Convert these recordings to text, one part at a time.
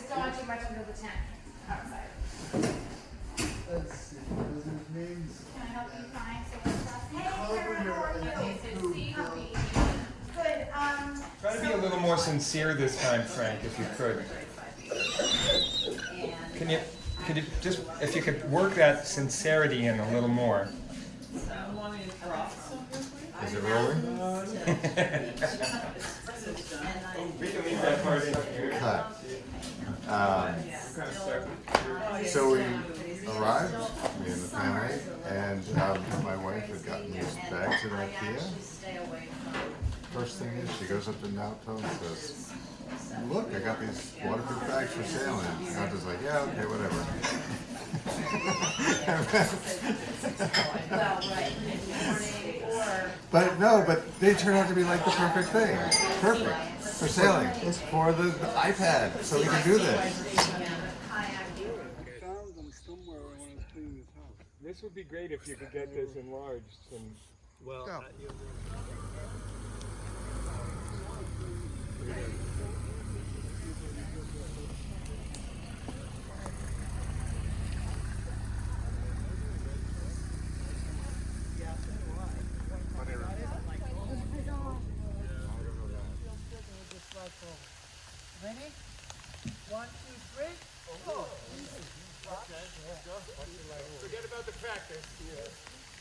don't want too much under the tent outside. Let's see, those are names. Can I help you find some stuff? Hey, Karen, how are you? Good, Try to be a little more sincere this time, Frank, if you could. Could you just, if you could work that sincerity in a little more. Is it rolling? We can leave that part in here. Cut. So we arrived, me and the family, and my wife had gotten these bags at IKEA. First thing is, she goes up to Naoto and says, "Look, I got these waterproof bags for sale." And I was like, "Yeah, okay, whatever." But they turned out to be like the perfect thing. Perfect for sailing. It's for the iPad, so we can do this. Found them somewhere when I was cleaning this house. This would be great if you could get this enlarged. And Well, Go. Ready? 1, 2, 3. Oh. forget about the practice.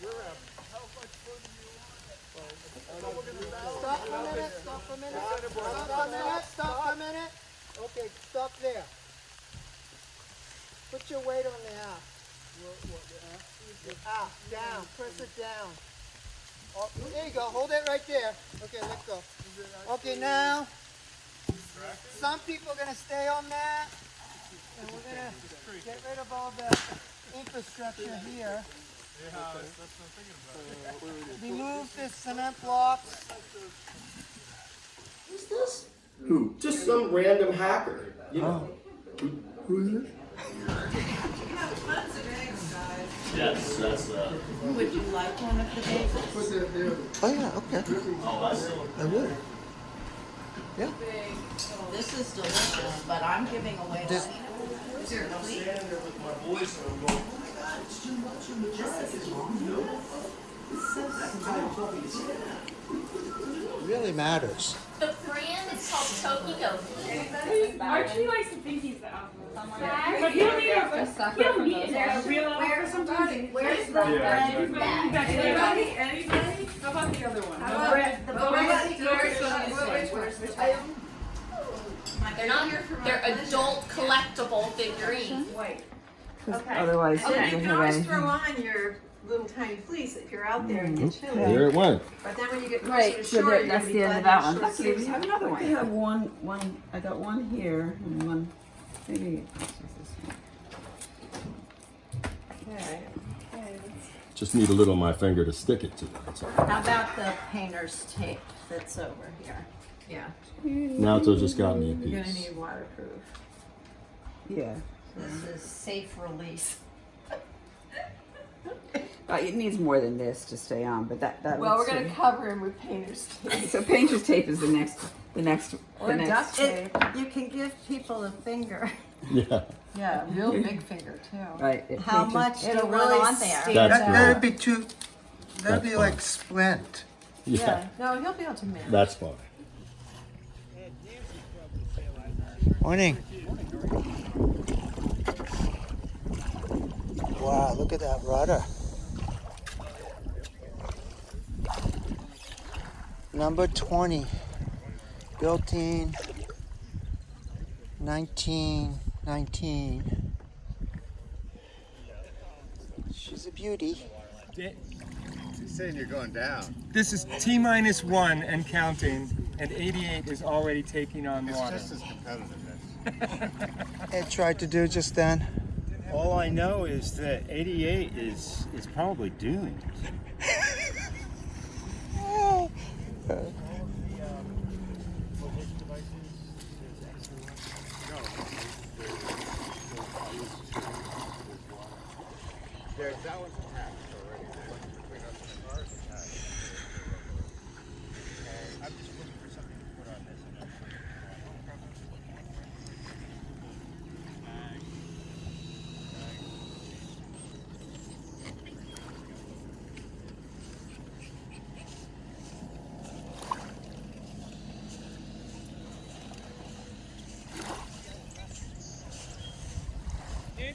We're up. Stop for a minute, stop for a minute. Stop for a minute, stop for a minute. Okay, stop there. Put your weight on the app. App, down, press it down. Oh, there you go, hold it right there. Okay, let go. Okay, now, some people are going to stay on that. And we're going to get rid of all the infrastructure here. Remove the cement blocks. Who's this? Who? Just some random hacker. You know. Who is it? Yes, that's Would you like one of the bagels? Oh yeah, okay. I would. Yeah. This is delicious, but I'm giving away This- the Is there a plate? Really matters. The brand is called Tokyo. Archie likes to think he's the alpha. But He'll need a real alpha sometimes. Where's the bread Anybody? How about the other one? They're not. They're adult collectible figurines. Otherwise, you You don't can have always anything. throw on your little tiny fleece if you're out there and get chilly. There it went. But then when you get closer Right, to so shore, that, you're that's gonna the be end of glad that your one. short Okay, we sleeves have are another one. I free. have one, I got one here and one, maybe. Okay. Just need a little of my finger to stick it to. That's all. How about the painter's tape that's over here? Yeah, Naoto just got me a you're gonna piece. need waterproof. Yeah. This is safe release. It needs more than this to stay on, but that. Well, we're looks gonna good. cover him with painter's tape. So painter's tape is the next. Or duct tape. You can give people a finger. Yeah, Yeah, real big finger too. Right. How much do you It'll want really on there? stand That's out. great. be too. That'd be like splint. yeah, No, he'll be able to manage. that's fine. Morning. Wow, look at that rudder. Number 20. Built in 1919. She's a beauty. You're saying you're going down. This is T-1 and counting, and 88 is already taking on water. It's just as competitive as. Ed tried to do just then. all I know is that 88 is probably doomed. That one's attached already. The one between us and the car is attached. I'm just looking for something to put on this.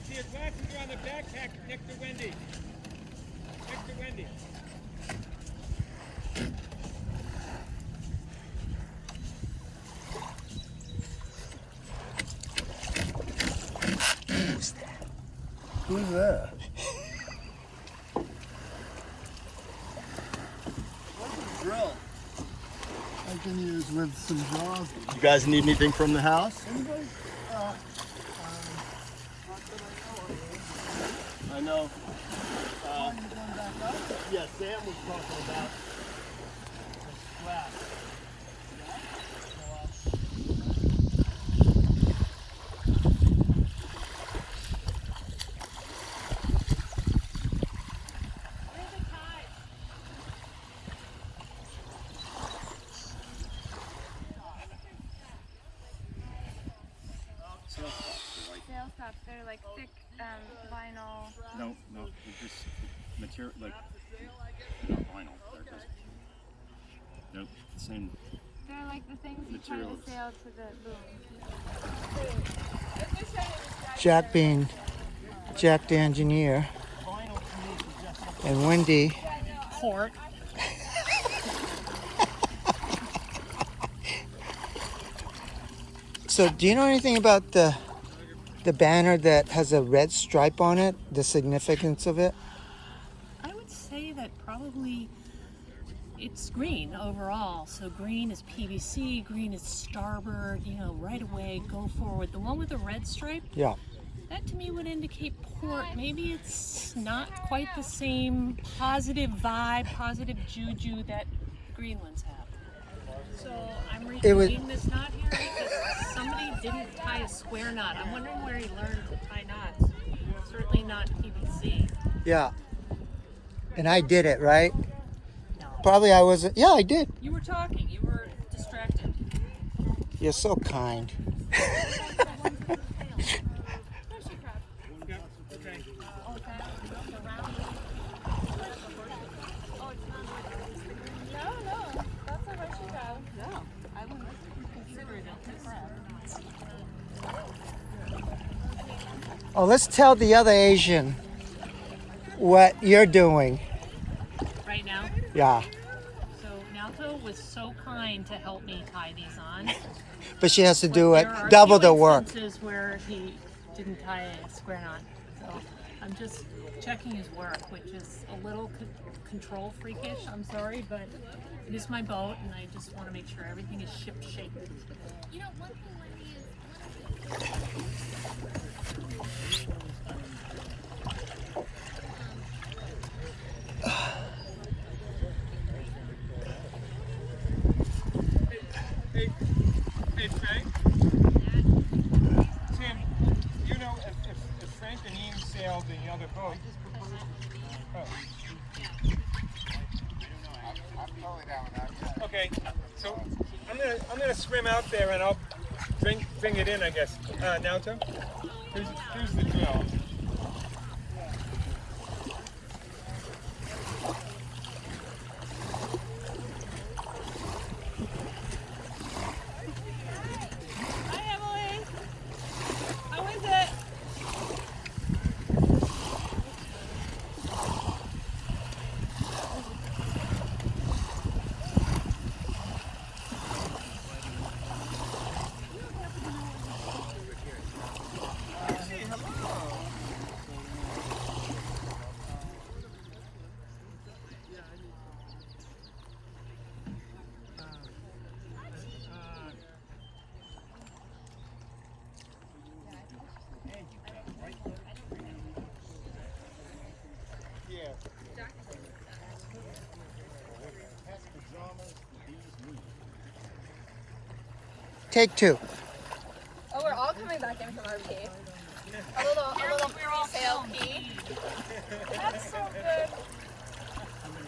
Alexia, glasses are on the backpack next to Wendy. Next to Wendy. Who's that? What's a drill? I can use with some jaws. You guys need anything from the house? Anybody? I know. You going back up? Yeah, Sam was talking about the strap. Sail stops, they're like thick vinyl. No, they're just material, like, not vinyl. They're the same. They're like the things you tie Materials. the sail to the boom. Jack being Jack the engineer, and Wendy. Port. So, do you know anything about the banner that has a red stripe on it? The significance of it? I would say that probably it's green overall. So green is PVC, green is starboard, you know, right away, go forward. The one with the red stripe, Yeah. that to me would indicate port. Maybe it's not quite the same positive vibe, positive juju that green ones have. So I'm reading this knot here because somebody didn't tie a square knot. I'm wondering where he learned to tie knots. Certainly not PVC. Yeah. And I did it, right? No. Probably I wasn't. Yeah, I did. You were talking. You were distracted. You're so kind. Oh, let's tell the other Asian what you're doing. Right now? Yeah. So Naoto was so kind to help me tie these on. But she has to do But it there are double few the work. instances where he didn't tie a square knot. So I'm just checking his work, which is a little control freakish. I'm sorry, but it is my boat, and I just want to make sure everything is ship shape. You know, one thing Wendy is Hey, Frank. Tim, you know if Frank and Ian sailed the other boat. Oh. Okay, so I'm gonna swim out there and I'll bring it in, I guess. Naoto, here's the drill. Hi, Emily. How is it? Take two. Oh, we're all coming back in from our pee. A little pre-sail pee. That's so good.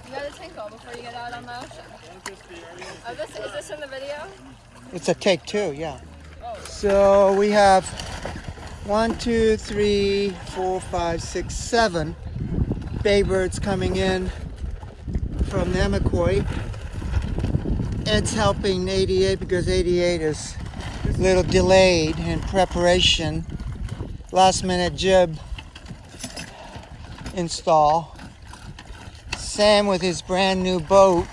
You gotta tinkle before you get out on the ocean. Oh, is this in the video? It's a take two, yeah. So we have 1, 2, 3, 4, 5, 6, 7 bay birds coming in from Namaquoit. Ed's helping 88 because 88 is a little delayed in preparation last minute jib install. Sam with his brand new boat,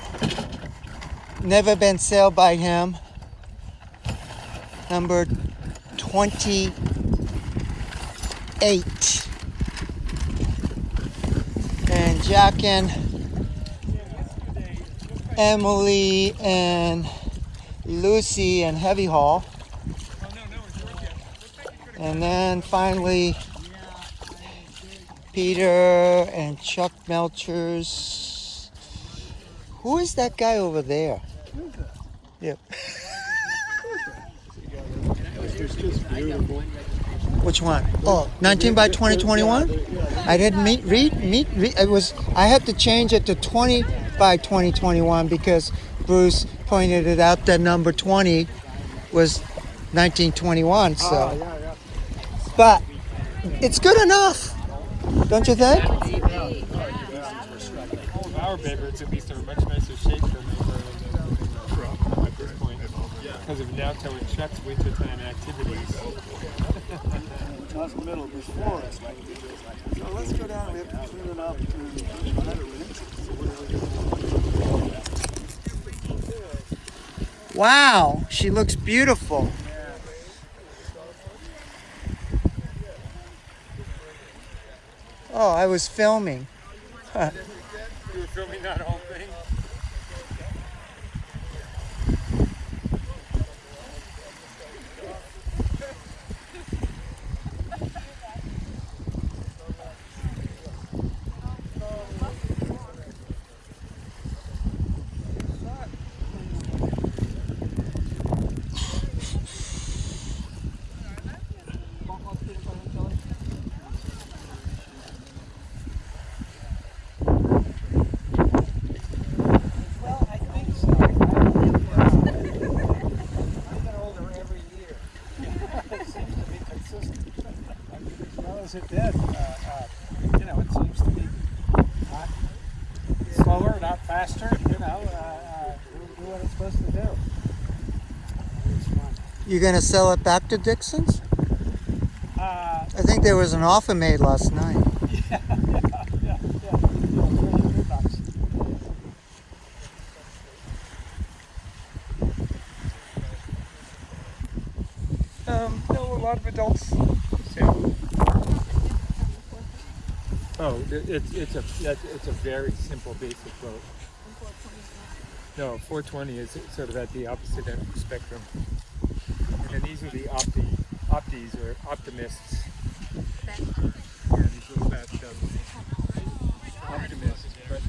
never been sailed by him, number 28. And Jack and Emily and Lucy and Heavy Haul. And then finally Peter and Chuck Melchers. Who is that guy over there? Yep. Which one? Oh, 19 by 2021? I didn't read. It was. I had to change it to 20 by 2021 because Bruce pointed it out that number 20 was 1921. So, but it's good enough, don't you think? Our favorites at least are in much nicer shape than they were at this point because of Naoto and Chuck's wintertime activities. That's the middle before us. So let's go down. We have to clean it up and try to rinse it. Wow, she looks beautiful. Oh, I was filming. You were filming that whole thing? It did. You know, it seems to be not slower, not faster. You know, do what it's supposed to do. It's fun. You gonna sell it back to Dixon's? I think there was an offer made last night. Yeah. No, a lot of adults. Oh, it's a very simple basic boat. No, 420 is sort of at the opposite end of the spectrum. And then these are the opties or optimists. Yeah, these little bathtub optimists, but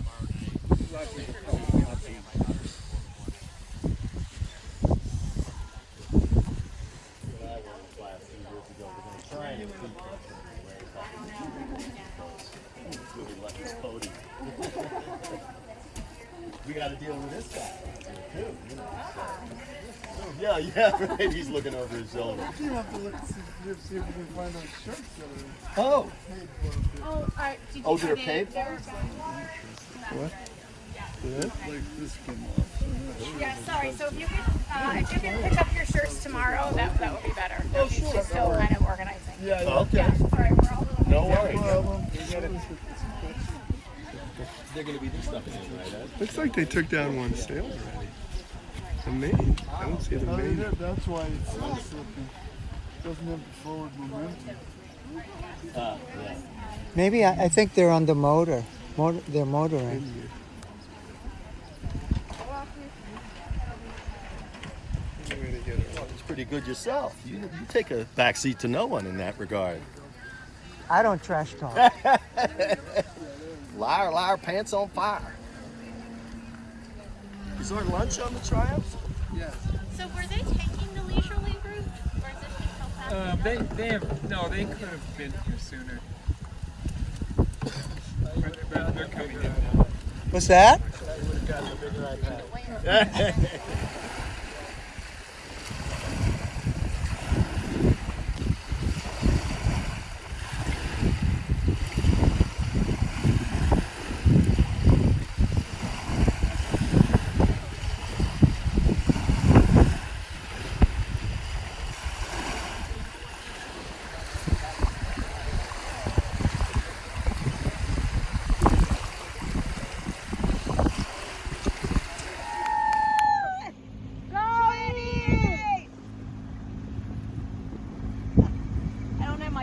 lots of people call them opties. We got to deal with this guy too. You know, so. Yeah, maybe he's looking over his shoulder. You have to look see if we can find those shirts that are Oh. Alright. Oh, they're paid? What? Like this came off. Yeah, sorry. So if you can pick up your shirts tomorrow, that would be better. Oh, sure. She's still kind of organizing. Yeah. Okay. Yeah. Sorry, we're all No worries. They're going to be this stuff in it, right, Ed? Looks like they took down one sail already. The main. I don't see the main. That's why it's slipping. Doesn't have the forward momentum. Yeah. Maybe I think they're on the motor. They're motoring. It's pretty good yourself. You take a back seat to no one in that regard. I don't trash talk. Liar, liar, pants on fire. Is there lunch on the Triumph? Yes. So were they taking the leisurely route, or is this just how fast? They could have been here sooner. But they're coming in now. What's that?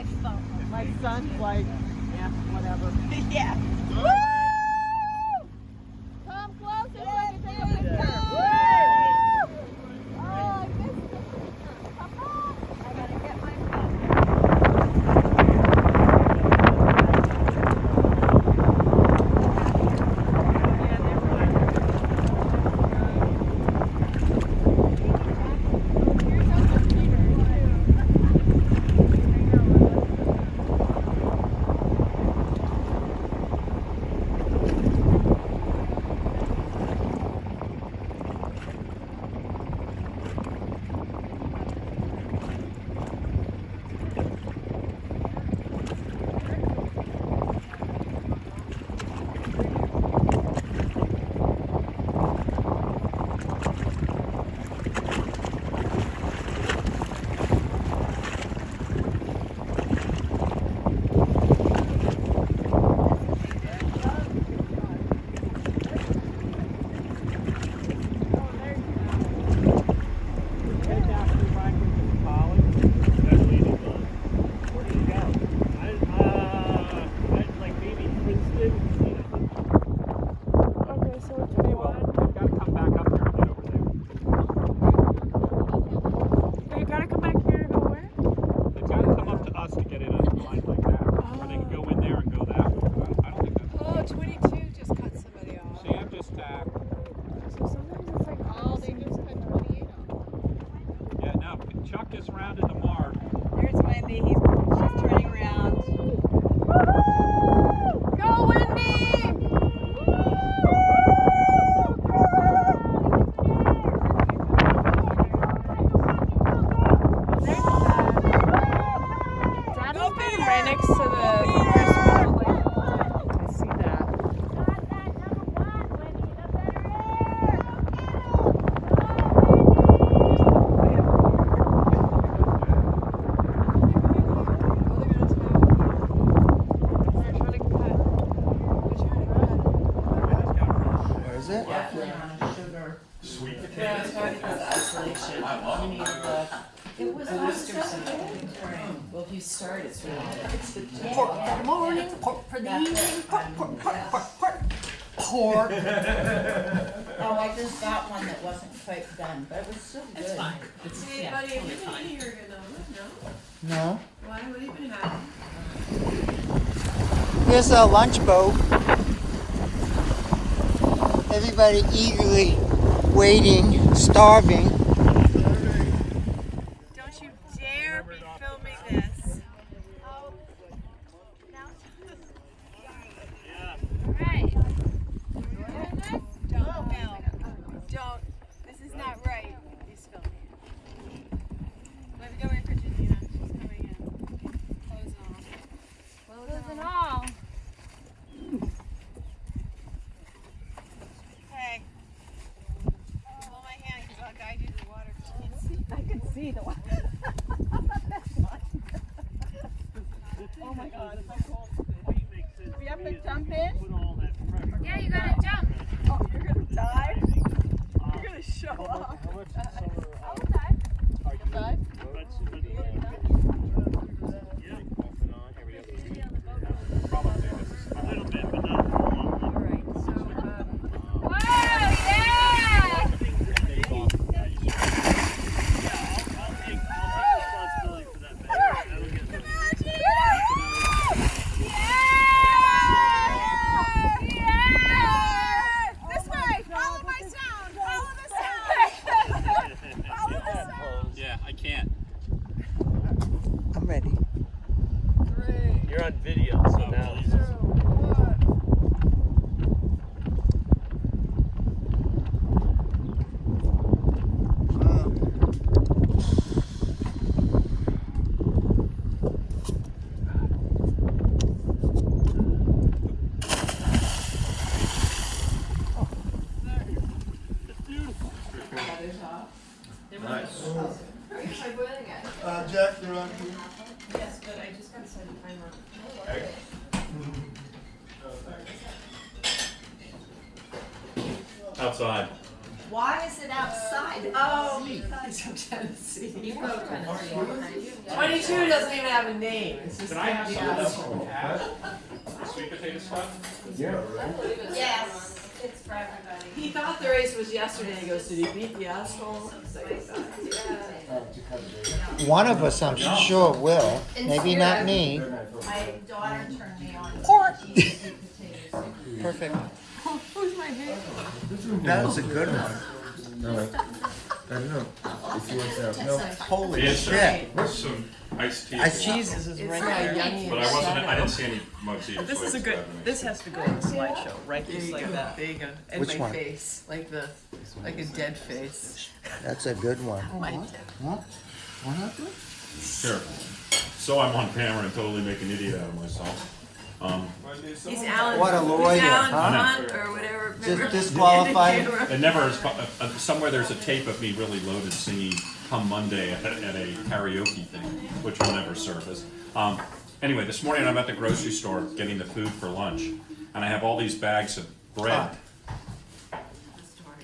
my phone. My son's like, yeah, whatever. Yeah. Woo! Come closer so I can take a picture. Woo! Oh, I missed it. Come on. I gotta get my Well, if you start, it's really good. It's the pork for the morning, pork for the evening, pork. Oh, I just got one that wasn't quite done, but it was still good. It's fine. It's, Hey, yeah, buddy, have totally you been fine. in here no? No. Why? What have you been having? Here's a lunch boat. Everybody eagerly waiting, starving. Don't you dare be filming this. Right. Don't film. Don't. This is not right. He's filming it. Let me go wait for Janina. She's coming in. Clothes on. Clothes and all. Hey. Hold my hand because I'll guide you to the water. You can't see. I can see the water. Oh my God. We have to jump in? Yeah, you gotta jump. Oh, you're going to dive? You're going to show off. I will dive. You'll dive? Yeah, I can't. I'm ready. You're on video, so now. Nice. Try boiling it. Jack, you're on. Yes, but I just got to set a timer. Outside. Why is it outside? Oh, because I'm Tennessee. You go Tennessee. 22 doesn't even have a name. It's just Can I have the some of this asshole. sweet potato stuff? Yes, it's for everybody. He thought the race was yesterday. He goes, did he beat the asshole? One of us, I'm sure, will. Maybe not me. My daughter turned me on. Pork. Perfect. Who's my baby? That was a good one. No, I don't know. If you want to no. Holy Yes, sir. shit. With some iced tea. Jesus is right there. But I didn't see any mugs either. This so is a it's good. happening. This has to go in the slideshow, right? Just like that. There you go. And Which my one? face, like a dead face. That's a good one. My What? What happened? Sure. So I'm on camera and totally make an idiot out of myself. He's Alan. What a lawyer, He's Alan huh? Hunt or whatever. Just disqualified. It never is, somewhere there's a tape of me really loaded singing Come Monday at a karaoke thing, which will never surface. Anyway, this morning I'm at the grocery store getting the food for lunch, and I have all these bags of bread.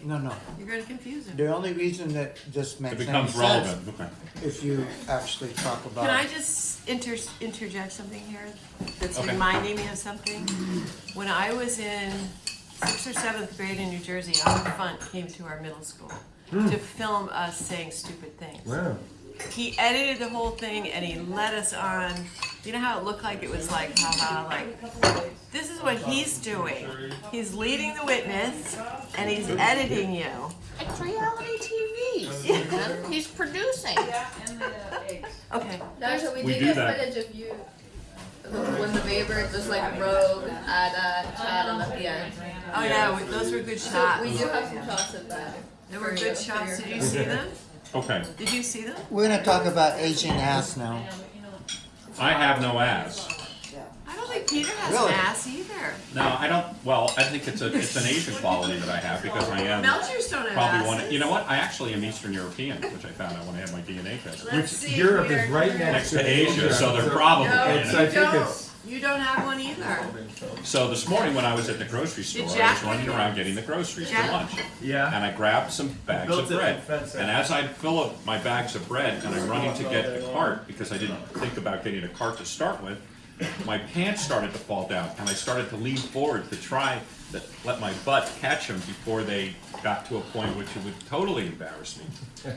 No. You're going to confuse him. The only reason that this makes It becomes any sense relevant. Okay. if you actually talk about. Can I just interject something here that's Okay. reminding me of something? When I was in 6th or 7th grade in New Jersey, Alan Funt came to our middle school to film us saying stupid things. Wow. He edited the whole thing and he led us on. You know how it looked like it was like, haha, like, this is what he's doing. He's leading the witness and he's editing you. It's reality TV. He's producing. Okay. Natasha, we We did do get that. footage of you when the Baber just like rogue at Chad and at the end. Oh yeah, those were good So shots. we do have some shots of that. They were good shots. Did you see them? Okay. Did you see them? We're gonna talk about Asian ass now. I have no ass. I don't think Peter has Really? an ass either. No, I don't. Well, I think it's an Asian quality that I have because I am Melchers don't have probably asses. one. You know what? I actually am Eastern European, which I found out when I had my DNA test. Let's see, Europe Peter. is right Next to Asia, so they're probably. No, in It's- it. I you think don't. it's- You don't have one either. So this morning when I was at the grocery store, I Jack was running around getting the groceries for Jack? lunch. Yeah. And I grabbed some bags Built of it bread. from fence And as I fill up my bags of bread and I'm running to get the cart, because I didn't think about getting a cart to start with, my pants started to fall down and I started to lean forward to try to let my butt catch them before they got to a point which it would totally embarrass me.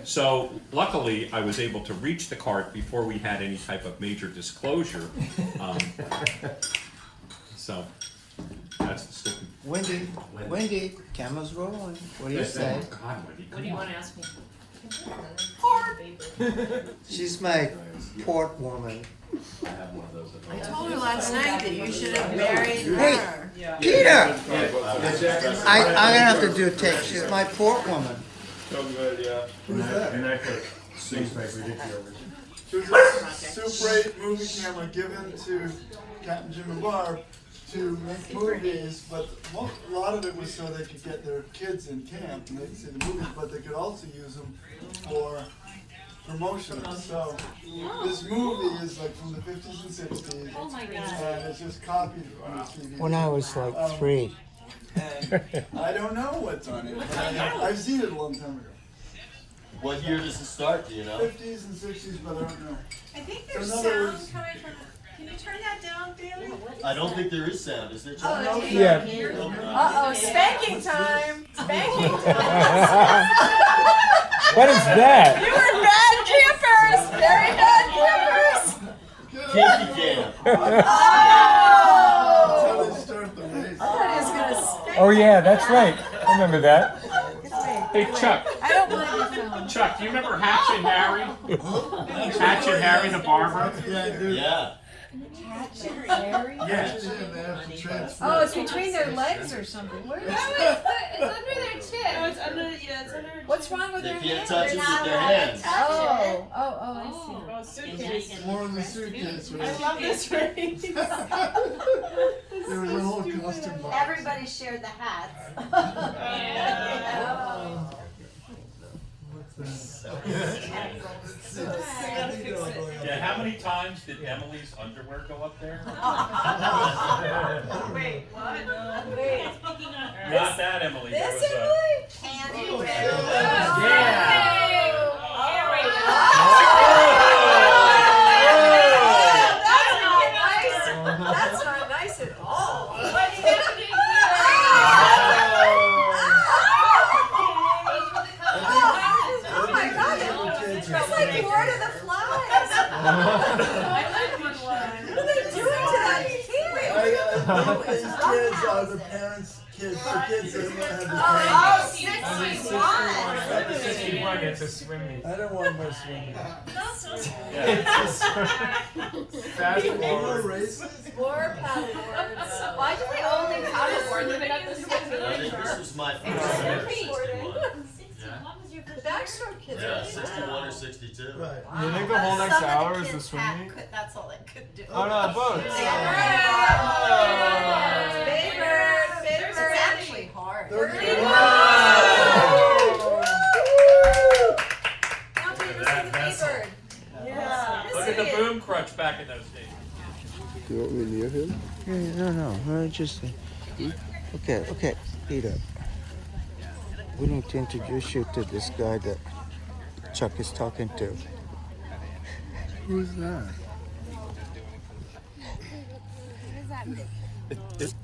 So luckily, I was able to reach the cart before we had any type of major disclosure. So that's the stick. Wendy, camera's rolling. What do you say? God, Wendy, What do you want to ask me? She's my port woman. I have one of those at I home. told her last night that you should have married Hey, her. Peter! I'm gonna have to do a take. She's my port woman. So good, yeah. And I put newspaper dickie over. It was a Super 8 movie camera given to Captain Jim and Barb to make movies, but a lot of it was so they could get their kids in camp and they could see the movies, but they could also use them for promotions. So this movie is like from the 50s and 60s. Oh my God. And it's just copied on the TV. When I was like 3. And I don't know what's on it, but I've seen it a long time ago. What year does it start, do you know? 50s and 60s, but I don't know. I think So there's in other sound words- coming from. Can you turn that down, Bailey? I don't think there is sound, is there, Oh, John? no, Yeah. Uh-oh, spanking time! Spanking time! What is that? You were bad campers! Very bad campers! Kinky camp. Until they start the race. Oh yeah, that's right. I remember that. Hey Chuck, I don't believe you, Phil. Chuck, do you remember Hatch and Harry? Hatch and Harry the barber? Yeah, I do. Yeah. Yeah, they have to transfer. Oh, it's between their legs or something. Where is it? It's under their chin. Oh, it's under, yeah, it's under. What's wrong with They their can't hands? touch it with their hands. Oh, I see. Oh, Suitcase. More in the suitcase. I love this race. There was a whole costume box. Everybody shared the hats. Yeah, how many times did Emily's underwear go up there? Wait, what? Wait. Not that Emily. There was a, Candy bear. That's not nice at all. Oh my God! It's like Lord of the Flies. What are they doing to that kid? These kids are the parents' kids. The kids that want to have the parents. 61, it's a swim meet. I don't want my swimming. Fast forward. More paddleboards. Why do they only paddleboard? They've been at this I think this was my first The backstroke kids Yeah, are 61 or 62. Right. You think the whole next hour is the swim meet? That's all they could do. Oh no, boats. Big bird, big bird. It's actually hard. They're Look at the boom crunch back in those days. Do you want me near him? No, just okay, Peter. We need to introduce you to this guy that Chuck is talking to. Who's that? It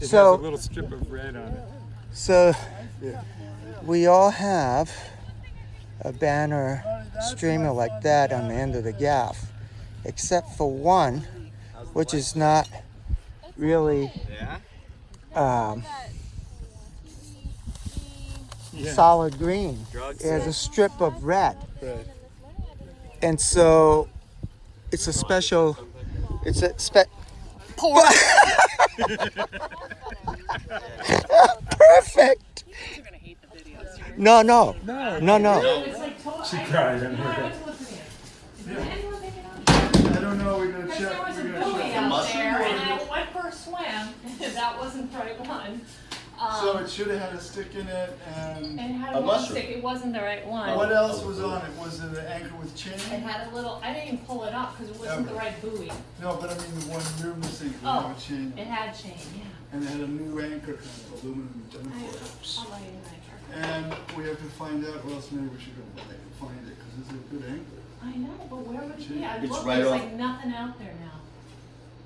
So- has a little strip of red on it. So, we all have a banner streamer like that on the end of the gaff, except for one, which is not really solid green. It has a strip of red. And so, it's a special, it's a Perfect. No. She cried and heard it. I don't know. We're gonna check. There was a We're buoy gonna check. out there, and I went for a swim. That wasn't the right one. So it should have had a stick in it, and It had A a one mushroom. stick. It wasn't the right one. what else was on it? Was it an anchor with It chain? had a little. I didn't even pull it up because it wasn't the right buoy. No, but I mean the one you're missing didn't Oh, have a chain. it had chain. Yeah. And it had a new anchor, kind of aluminum tinfoil. I'll let you know. And we have to find out, or else maybe we should go find it, because it's a good anchor. I know, but where would it be? I It's looked. right There's off- like nothing out there now.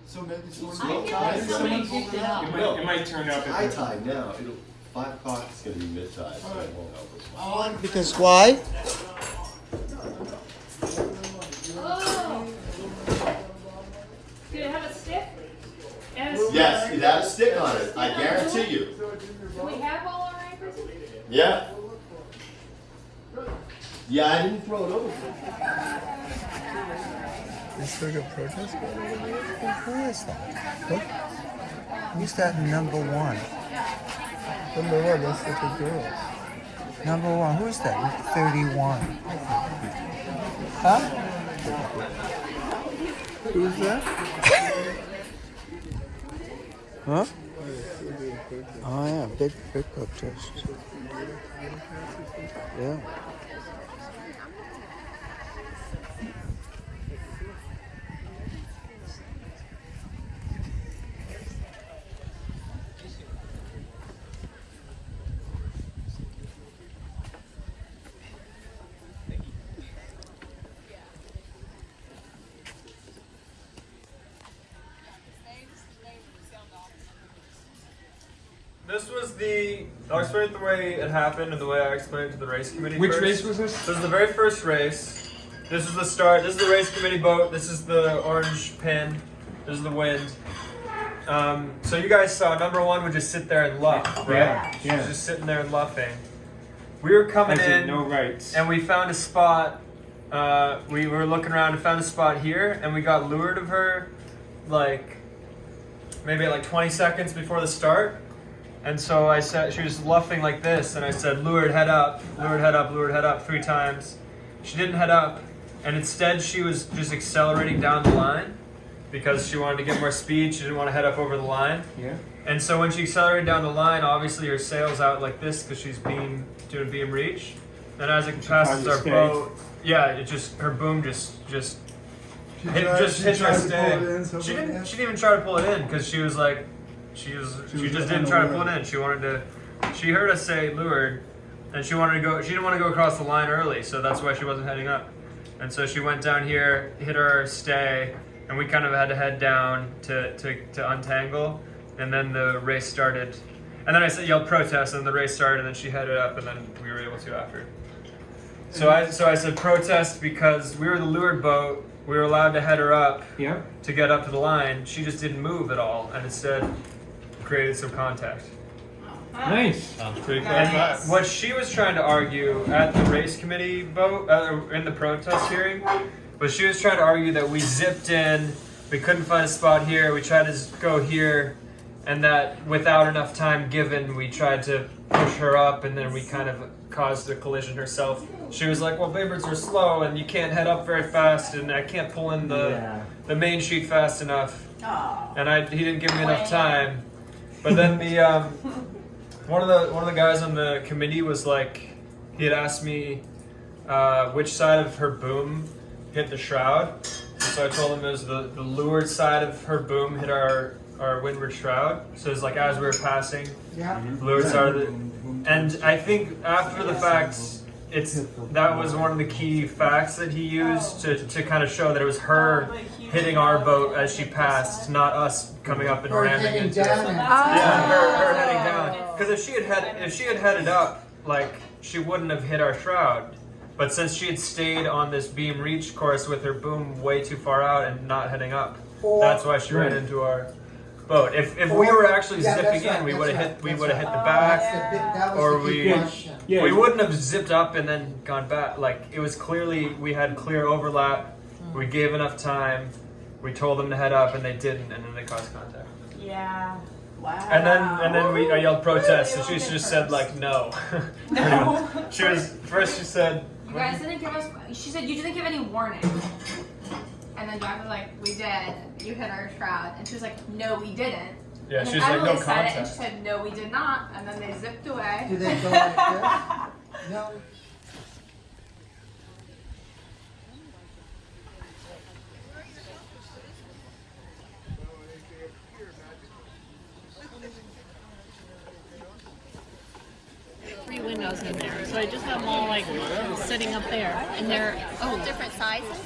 So maybe someone. I feel like somebody picked it up. It might turn up High at tide now. 5 o'clock is going to be mid tide, so it won't help us much. Because why? Oh. Did it have a stick? It had a stick. Yes, it had a stick on it. I guarantee you. Do we have all our anchors? Yeah. Yeah, I didn't throw it over. Is there a protest going on? Who is that? Who's that number one? Number one, that's the two girls. Number one, who's that? 31. Huh? Who's that? Huh? Oh yeah, big protest. Yeah. This was I'll explain it the way it happened and the way I explained it to the race committee. Which first. race was this? This is the very first race. This is the start. This is the race committee boat. This is the orange pin. This is the wind. So you guys saw number one would just sit there and luff, right? She was just sitting there and luffing. We were coming As in in, no rights. and we found a spot. We were looking around and found a spot here, and we got lured of her, like maybe at like 20 seconds before the start. And so I said, she was luffing like this, and I said, lured, head up, lured, head up, lured, head up 3 times. She didn't head up, and instead she was just accelerating down the line because she wanted to get more speed. She didn't want to head up over the line. Yeah. And so when she accelerated down the line, obviously her sail's out like this because she's doing beam reach. And as it passes our boat, yeah, it just, her boom just hit tried our to pull it stay. in, so She it didn't went even try to pull it in because she was like, she just didn't try to pull it in. She wanted to. She heard us say lured, and she wanted to go. She didn't want to go across the line early, so that's why she wasn't heading up. And so she went down here, hit our stay, and we kind of had to head down to untangle. And then the race started. And then I yelled protest, and the race started, and then she headed up, and then we were able to after. So I said protest because we were the lured boat. We were allowed to head her up to get up to the line. She just didn't move at all, and instead created some contact. Nice. Sounds pretty clear. And what she was trying to argue at the race committee vote, in the protest hearing, was she was trying to argue that we zipped in, we couldn't find a spot here, we tried to go here, and that without enough time given, we tried to push her up, and then we kind of caused a collision herself. She was like, well, Baybirds are slow, and you can't head up very fast, and I can't pull in the main sheet fast enough. And he didn't give me enough time. But then the one of the guys on the committee was like, he had asked me which side of her boom hit the shroud. So I told him it was the leeward side of her boom hit our windward shroud. So it's like as we were passing, the leeward side of the, and I think after the fact, that was one of the key facts that he used to kind of show that it was her hitting our boat as she passed, not us coming up and ramming into it. Yeah, her heading down. Because if she had headed up, like, she wouldn't have hit our shroud. But since she had stayed on this beam reach course with her boom way too far out and not heading up, that's why she ran into our boat. If we were actually zipping in, we would have hit the back, or we wouldn't have zipped up and then gone back. Like, it was clearly, we had clear overlap. We gave enough time. We told them to head up, and they didn't, and then they caused contact. Yeah. Wow. And then I yelled protest, and she just said like no. No. She said. You guys didn't give us. She said you didn't give any warning. And then Jack was like, we did. You hit our shroud. And she was like, no, we didn't. Yeah, and she was like, no said contact. it, and she said, no, we did not. And then they zipped away. Do they go like this? No. Three windows in there, so I just have them all like sitting up there, and they're different sizes.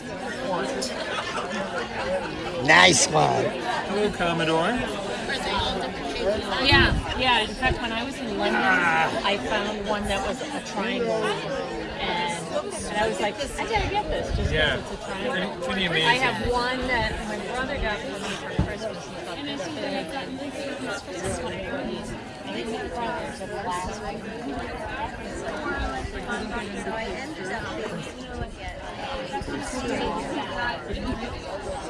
Nice one. Hello, Commodore. Yeah. In fact, when I was in London, I found one that was a triangle, and I was like, I gotta get this just because it's a triangle. Pretty amazing. I have one that my brother got for me for Christmas. And I said, I've gotten this is my birthday. I didn't have brothers of the last one.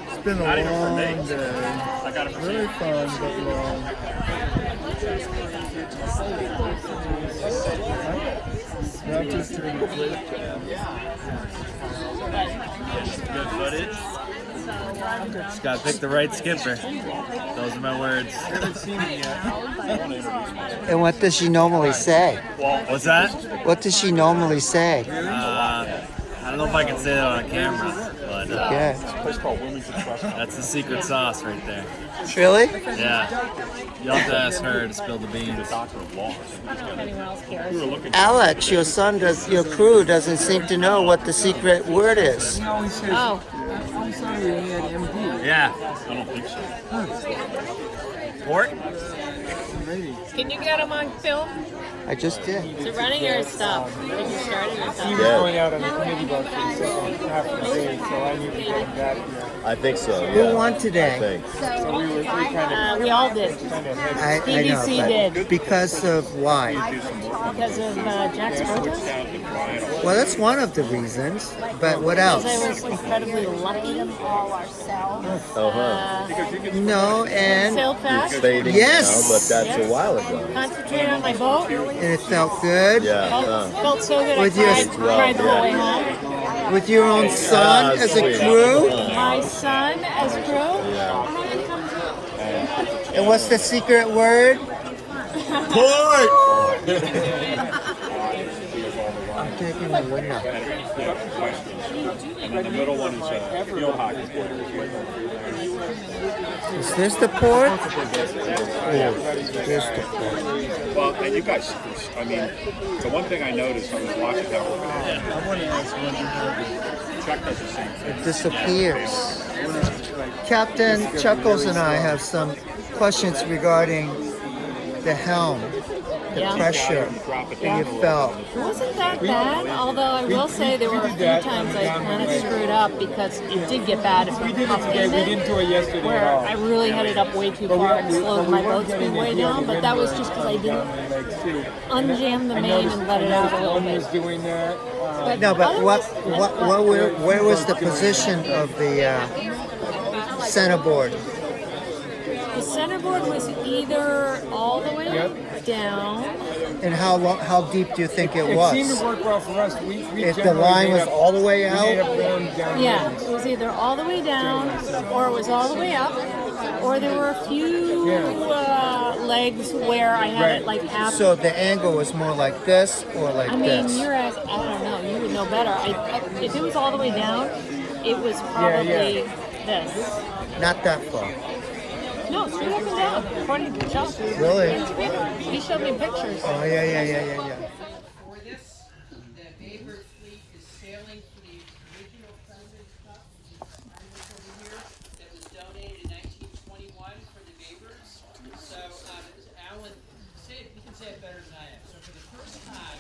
It's been a long day. Really fun, but long. Not just during the Good footage. Just gotta pick the right skipper. Those are my words. And what does she normally say? What's that? What does she normally say? I don't know if I can say that on camera, but Okay. that's the secret sauce right there. Really? Yeah. You'll have to ask her to spill the beans. Alex, your crew doesn't seem to know what the secret word is. Oh. I'm sorry you had MD. Yeah. I don't think so. Port? Can you get them on film? I just did. Is it running or stop? Did you start it or stop? He was going out on the committee boat for the second half of the day, so I need to get him back here. I think so, yeah. Who won today? So we kind of... We all did. I know, BBC but did. because of why? Because of Jack's protest? Well, that's one of the reasons, but what else? Because I was incredibly lucky all ourselves. No, and Sailed fast. Fading yes, now, but that's a while ago. Concentrated on my boat. and it felt good. Yeah. Felt so good. With I your- cried the whole way home. With your own son as a sweet. crew. My son as crew. And what's the secret word? Port! taking the window. And then the middle one is field hockey. Is this the port? Yeah, this the port. Well, and you guys, I mean, the one thing I noticed I was watching that over there. I want to ask one. Chuck does the same thing. It disappears. Captain Chuckles and I have some questions regarding the helm, the pressure that you felt. It wasn't that bad, although I will say there were a few times I kind of screwed up because it did get bad if we didn't do it yesterday where at all. I really had it up way too far and slowed my boat speed way down, but that was just because I didn't unjam the main and let it out a little bit. Doing that. No, but where was the position of the centerboard? The centerboard was either all the way down. And how deep do you think it was? It seemed to work well for us. If the line was all the way out? Yeah, it was either all the way down, or it was all the way up, or there were a few legs where I had it like half. So the angle was more like this or like I mean, this? I don't know, you would know better. If it was all the way down, it was probably this. Not that far. No, straight up and down, according to Chuck. Really? He showed me pictures. Oh, yeah. For this, the Baybird fleet is sailing for the original President's Cup over here that was donated in 1921 for the Baybirds. So, Alan, you can say it better than I am. So for the first time,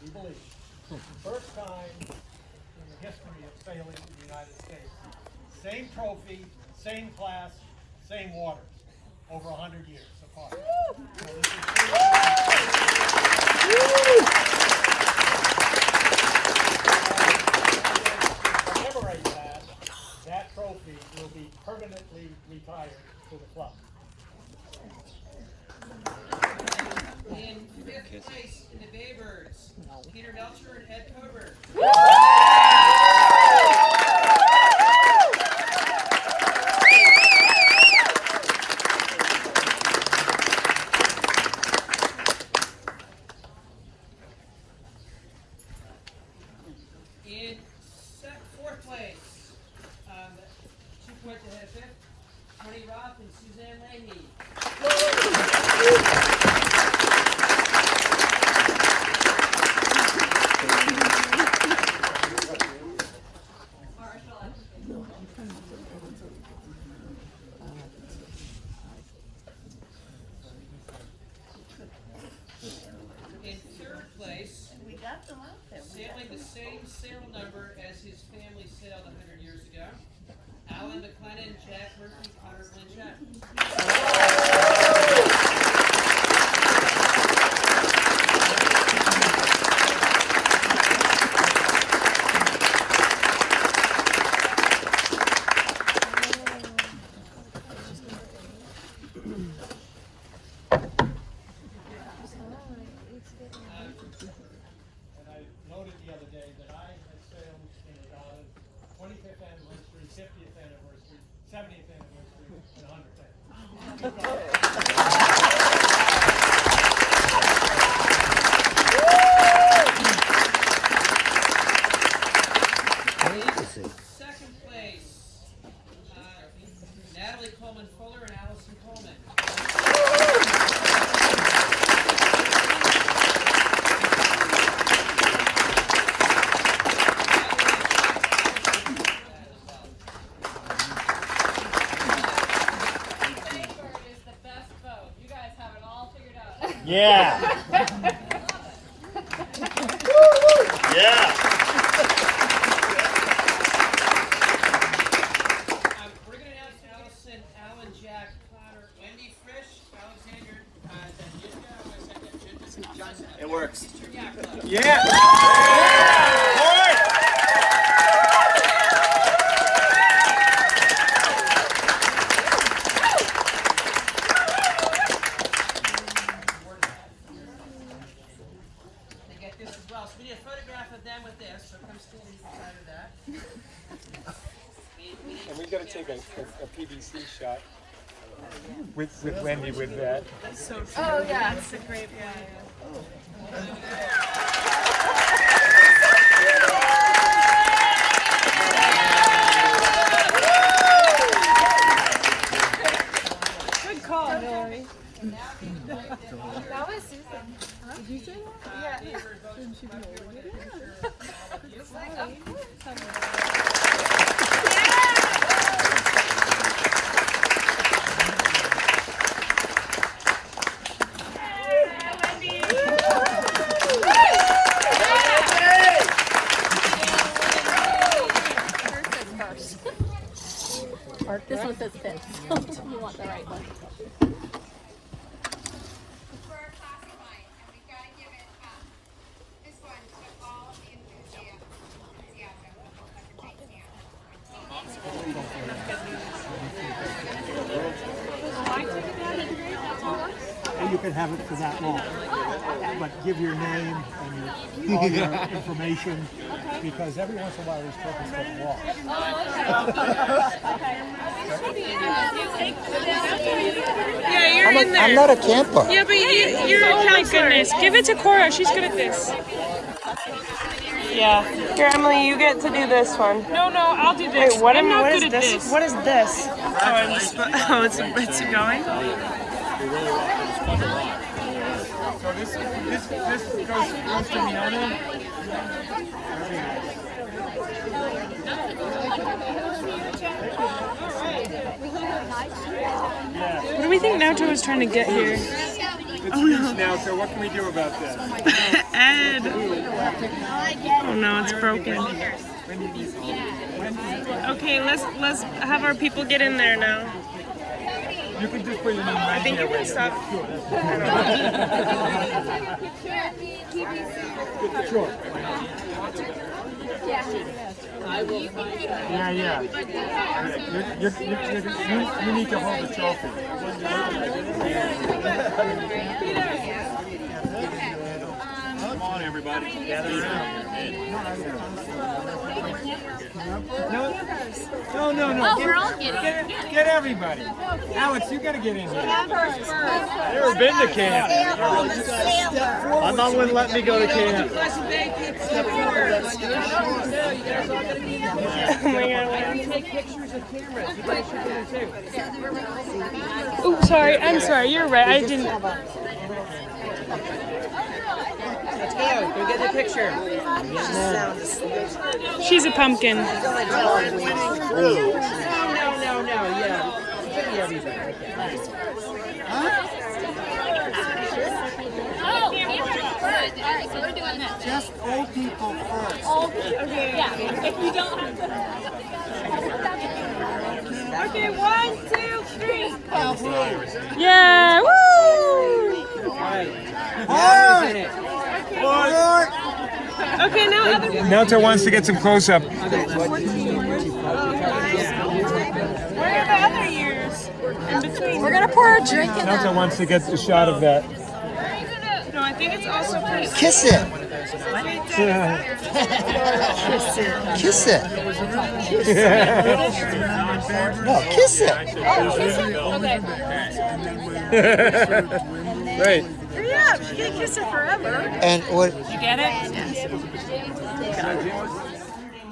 we believe, first time in the history of sailing in the United States, same trophy, same class, same waters, over 100 years apart. So this is to commemorate that trophy will be permanently retired to the club. in fifth place in the Baybirds, Peter Melcher and Ed Coburn. In fourth place, 2 points ahead of fifth, Tony Roth and Suzanne Leahy. In third place, sailing the same sail number as his family sailed 100 years ago, Alan McLennan, Jack Murphy, Connor Blanchett. And I noted the other day that I had sailed in Regatta 25th anniversary, 50th anniversary, 70th anniversary, and 100th Second place, Natalie Coleman Fuller and Allison Coleman. Yeah. Yeah. We're going to announce Allison, Alan, Jack, Connor, Wendy Frisch, Alexander, It works. Yeah. They get this as well. So we need a photograph of them with this. So come stand inside of that. And we got to take a PVC shot with Wendy with that. So true. Oh, yeah. That's a great, Good call, Hillary. That was Susan. Did you say that? Yeah. It's like, of This one says fifth. You want the right one. You can have it for that long. But give your name and all your information, because every once in a while these turkeys get lost. Yeah, you're in there. I'm not a camper. Yeah, but you're oh my goodness. Give it to Cora. She's good at this. Yeah. Here, Emily, you get to do this one. No, I'll do this. Wait, I'm not good at this. What is this? Oh, it's going? So this goes to Miana. What do we think Naoto is trying to get here? It's huge now, so what can we do about that? Ed! Oh no, it's broken. Okay, let's have our people get in there now. You can just put your name right I think here. you can stop. Sure. Yeah. You need to hold the trophy. Come on, everybody. Gather around. No. Oh, we're all getting it. Get everybody. Alex, you gotta get in here. Never been to camp. My mom wouldn't let me go to camp. Oh my god. Take pictures of cameras. You guys should do it too. Oh, sorry. I'm sorry. You're right. I didn't. Let's go. Go get the picture. She's a pumpkin. No. Yeah. Pretty everybody. We're doing that. Just old people first. Okay. Yeah. If you don't have to. Okay. 1, 2, 3. Yeah. Woo! Okay, now other Naoto wants to get some close-up. Where are the other years in between? We're gonna pour a drink in Naoto wants to get a shot of that. No, I think it's also for Kiss it. Kiss it. No, kiss it. Oh, kiss it? Okay. Right. Hurry up, you can't kiss her forever. And what? You get it? Saturday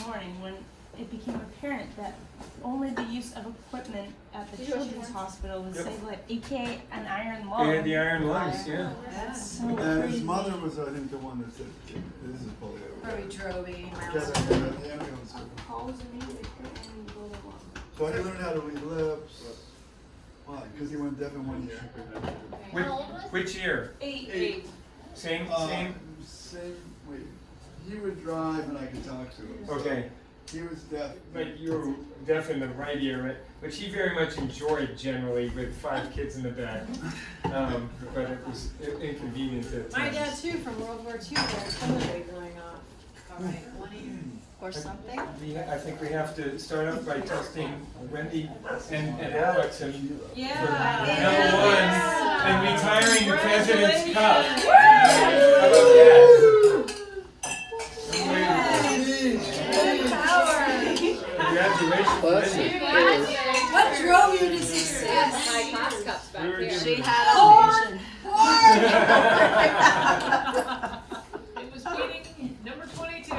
morning when it became apparent that only the use of equipment at the children's hospital would save like aka an iron lung. They had the iron lungs, yeah. That's so And crazy. his mother was, I think, the one that said, this is polio. Probably drove 80 miles. Calls immediately and go to lung. So he learned how to read lips. Why? Because he went deaf in 1 year. Which year? 8. Same. Wait, he would drive and I could talk to him. So Okay. he was deaf. But you were deaf in the right ear, right? Which he very much enjoyed generally with 5 kids in the back. But it was inconvenient at My times. dad too, from World War II, had COVID going on. All right, or something. I think we have to start off by testing Wendy and Alex and for number 1 and retiring the President's Cup. How about that? Congratulations, Wendy. What drove you to success? She had a vision. It was meeting number 22. For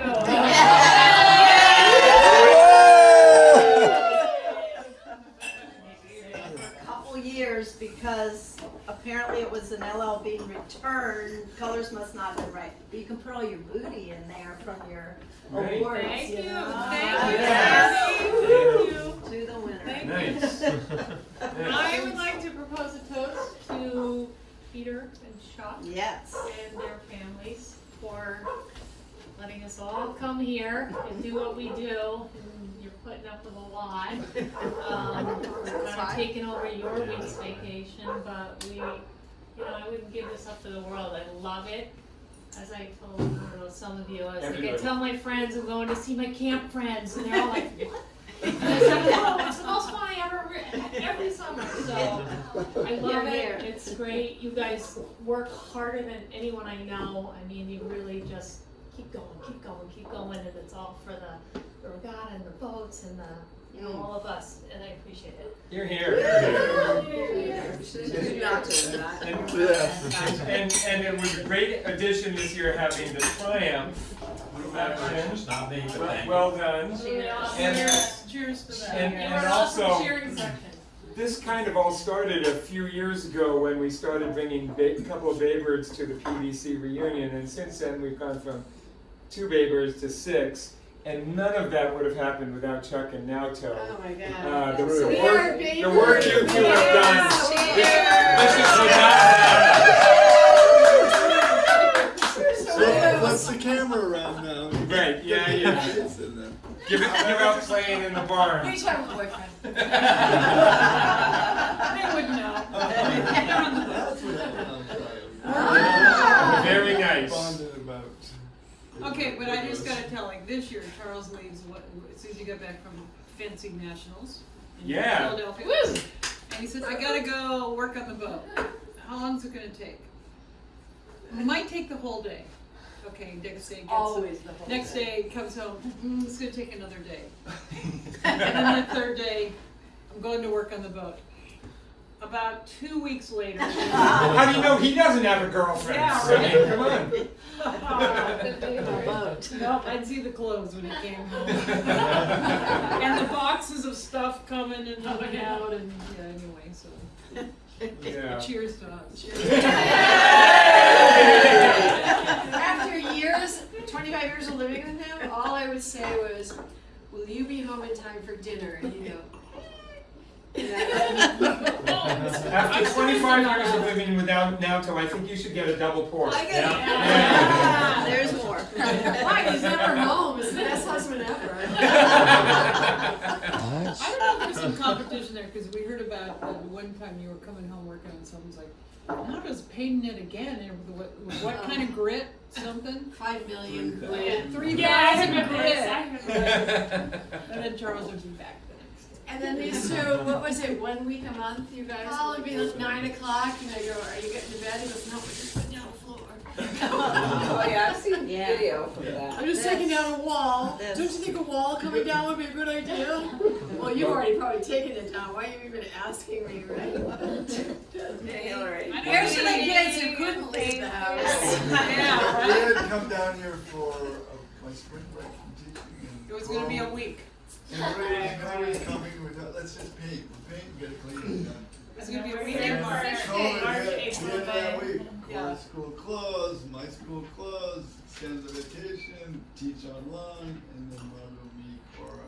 a couple years, because apparently it was an LL Bean return, colors must not have been right. But you can put all your booty in there from your Great. awards. Thank you. Know? Thank you. Yes. Thank you. To the winner. Thank Nice. I would like to propose a toast to Peter and Chuck Yes. and their families for letting us all come here and do what we do. And you're putting up with a lot. We're kind of taking over your week's vacation, but I wouldn't give this up for the world. I love it. As I told some of you, I was like, I tell my friends I'm going to see my camp friends, and they're all like, what? And I said, oh, it's the most fun I ever every summer. So I love it. It's great. You guys work harder than anyone I know. I mean, you really just keep going, and it's all for the regatta and the boats and all of us, and I appreciate it. You're here. And it was a great addition this year having the Triumph action. Not me, but thank you. Well done. Cheers to that. And also, this kind of all started a few years ago when we started bringing a couple of Baybirds to the PVC reunion, and since then we've gone from 2 Baybirds to 6. And none of that would have happened without Chuck and Nauto. Oh my God. The work you two have done. This is What's the camera around now? Right, yeah. Give out playing in the barn. Please have a boyfriend. They wouldn't know. Very nice. Bonded about. Okay, but I just gotta tell, like this year, Charles leaves as soon as he got back from fencing nationals in Philadelphia. Woo! And he said, I gotta go work on the boat. How long is it gonna take? It might take the whole day. Okay, next day next day he comes home, it's gonna take another day. And then the third day, I'm going to work on the boat. About 2 weeks later. How do you know he doesn't have a girlfriend? Yeah, I mean, come on. Nope, I'd see the clothes when he came home. And the boxes of stuff coming and coming out, and anyway, so. Yeah. Cheers to us. After years, 25 years of living with him, all I would say was, will you be home in time for dinner? And he'd go, After 25 years of living without Nauto, I think you should get a double pour. There's more. Why? He's never home. He's the best husband ever. I don't know if there's some competition there, because we heard about one time you were coming home working on something, like, Nauto's painting it again, and with what kind of grit? Something? 5 million. 3,000 grit. And then Charles would be back. And then these two, what was it, 1 week a month, you guys? Oh, it'd be like 9 o'clock, and I go, are you getting to bed? He goes, no, we're just putting down the floor. Oh yeah, I've seen video from that. I'm just taking down a wall. Don't you think a wall coming down would be a good idea? Well, you've already probably taken it down. Why are you even asking me, right? Hillary. Here's to the kids who couldn't leave the house. We had come down here for my spring break from teaching. It was going to be a week. And everybody was coming, we thought, let's just paint. We'll paint and get it clean and done. It's going to be a week And in March. COVID hit, the end of that week. Yeah. School closed, my school closed, extended the vacation, teach online, and then Margo, me, Cora,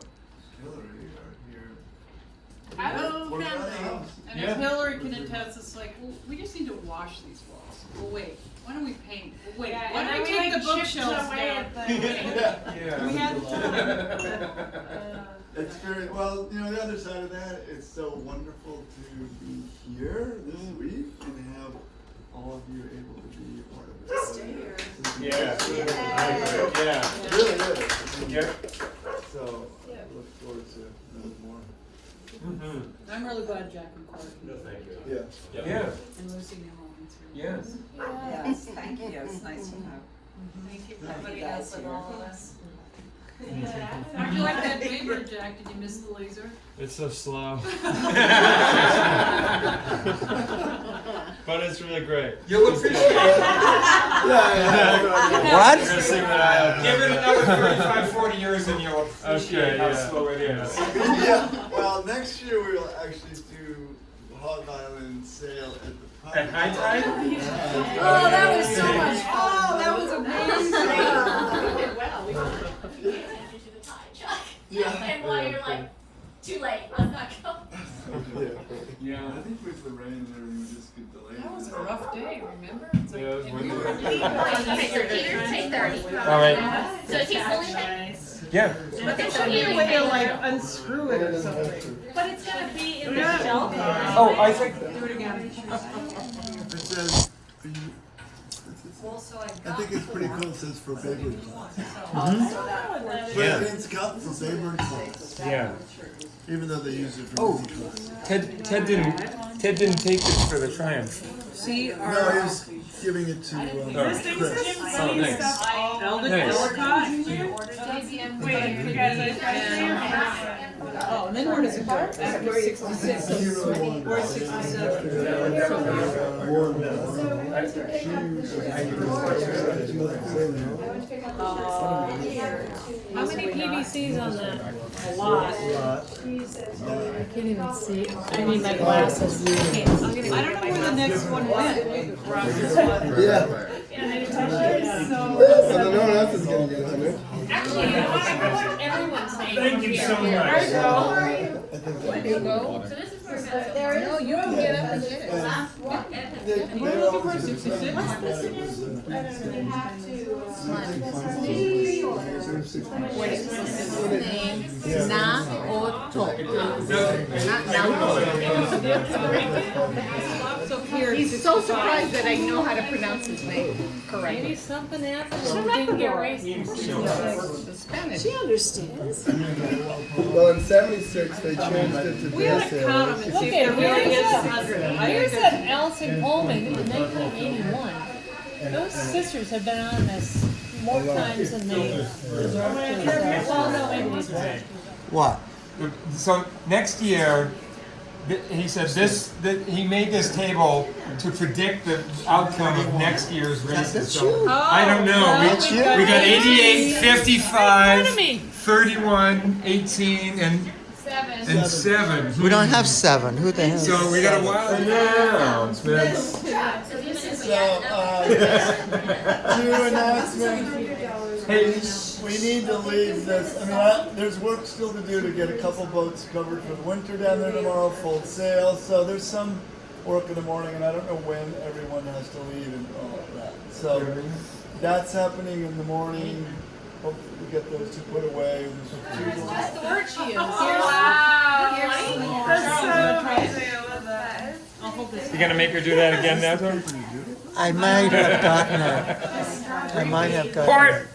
Hillary are here. Oh, We're family. running house. And if Hillary can attest, it's like, well, we just need to wash these walls. Well, wait, why don't we paint? Well, wait, Yeah, why and don't we then take we the like chipped bookshelves away down? at the- We had time. It's very, well, you know, the other side of that, it's so wonderful to be here this week and have all of you able to be a part of it. Just stay here. Yeah. It really is. Yeah. So, I look forward to more. I'm really glad Jack and Court. No, thank you. Yeah. Yeah. And Lucy now. Yes. Yes, thank you. It's nice to know. Thank you for putting up with all of us. How'd you like that paper, Jack? Did you miss the laser? It's so slow. But it's really great. You'll appreciate it. What? You're gonna sing that I have. Give it another 35, 40 years and you'll appreciate how slow it is. Yeah, well, next year we will actually do Hog Island sail at the pub. At high tide? Oh, that was so much fun. That was amazing. Yeah. And while you're like, too late, let's not go. Yeah, I think with the rain there, we just could delay. That was a rough day, remember? Yeah, it was windy. All right. So is he pulling it? Yeah. But there's no way to like unscrew it or something. But it's gonna be in the shelf. Oh, I think. Do it again. It says, I think it's pretty cool, it says for Baybird class. President's Cup for Baybird class. Yeah. Even though they use it for Oh, Baby class. Ted didn't take this for the Triumph. See, No, he was giving it to Chris. Eldon Nice. Ellicott. Oh, and then where does it go? After 66. Or 67. How many PVCs on that? A lot. I can't even see. I need my glasses. I don't know Where the next one went. Yeah. So, So no one else is gonna get it. Actually, you know what? I wrote everyone's name. Thank you so much. there you go. So this is for There no, you can get up and get it. What are you looking for? 66? He's so surprised that I know how to pronounce his name correctly. Maybe something happened and it didn't get raised. Spanish. She understands. Well, in '76 they changed it to We ought to count them and see if there really is 100. Here's that Allison Coleman in 1981. Those sisters have been on this more times than they deserve to. Well, no, maybe they deserve. What? So next year, he said he made this table to predict the outcome of next year's races. So I don't know. We got 88, 55, 31, 18, and 7. We don't have 7. Who the hell? So we got a wild announcement. Two announcements. Hey, we need to leave this. I mean, there's work still to do to get a couple boats covered for the winter down there tomorrow, full sail. So there's some work in the morning, and I don't know when everyone has to leave and all of that. So that's happening in the morning. Hopefully we get those two put away. That's the word she used. Wow. That's so amazing. I love that. I'll hold this. You gonna make her do that again now, Tom? I might have gotten it. I might have gotten Part. it.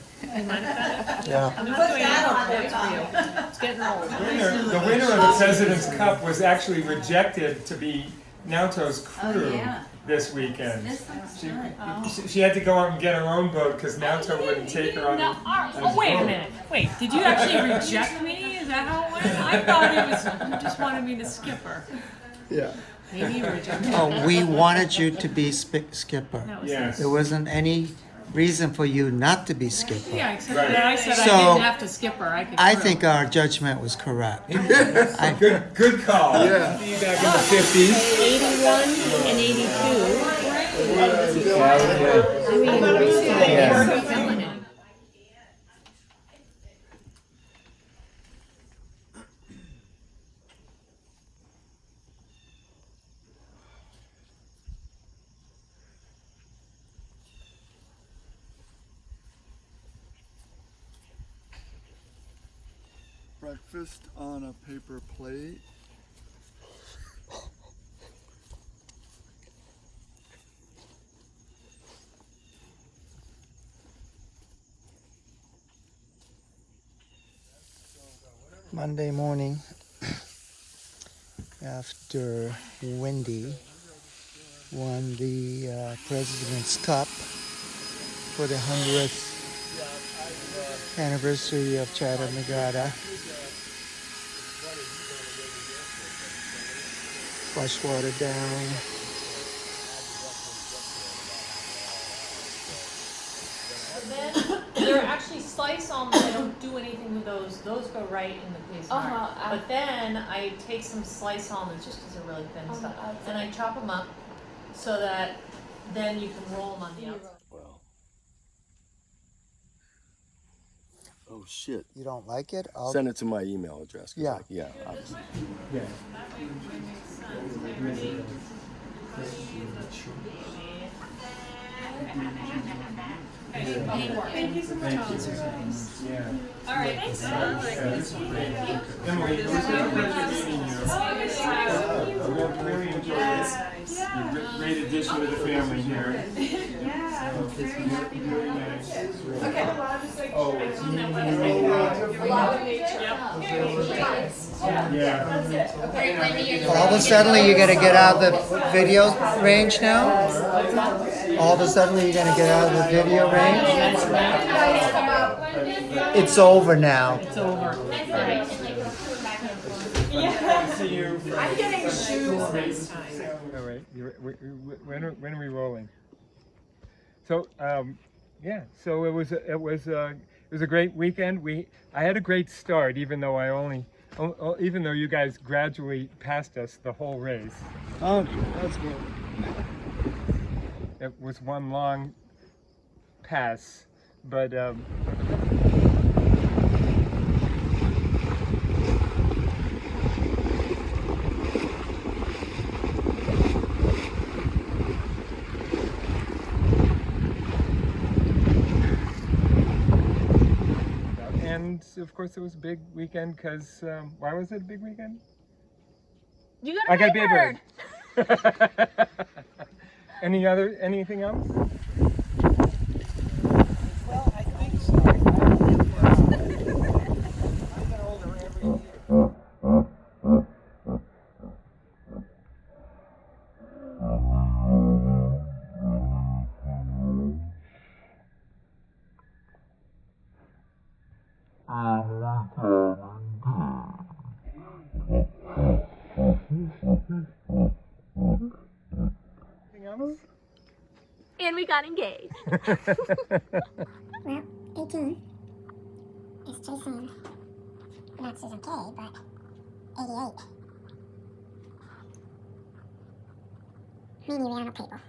Yeah. It's getting old. The winner of the President's Cup was actually rejected to be Nauto's crew this weekend. She had to go out and get her own boat because Nauto wouldn't take her on. No, oh, wait a minute. Wait, did you actually reject me? Is that how it went? I thought it was you just wanted me to skip her. Yeah. Maybe you rejected me. Oh, we wanted you to be skipper. Yes. There wasn't any reason for you not to be skipper. Yeah, except that I said I So, didn't have to skip her. I could. I crew. think our judgment was correct. Good call. Yeah. See you back in the 50s. 81 and 82. Breakfast on a paper plate. Monday morning, after Wendy won the President's Cup for the 100th anniversary of Chattanooga. Flush water down. do anything with those. Those go right in the Cuisinart. Uh-huh, But then I take some sliced almonds, just because they're really thin On the stuff, outside. and I chop them up so that then you can roll them on the outside. Well. Oh shit. You don't like it? Send it to my email address. 'Cause Yeah. Yeah. Yeah. Thank you so much. Yeah. All right. Thanks. Emily, it was a pleasure meeting you. I've really enjoyed this. Great addition to the family here. Very nice. Oh, it's yeah. All of a sudden, you're gonna get out of the video range now? All of a sudden, you're gonna get out of the video range? It's over now. It's over. See you. I'm getting shoes next time. All right. When are we rolling? So yeah. So it was a great weekend. I had a great start, even though even though you guys gradually passed us the whole race. Oh, that's good. It was one long pass, but and of course it was a big weekend because why was it a big weekend? You got I got Baybird. Anything else? Well, I think so. I've been older every year. Anything else? And we got engaged. Well, 18 is chasing, not Susan K, but 88. Meaning Rihanna people.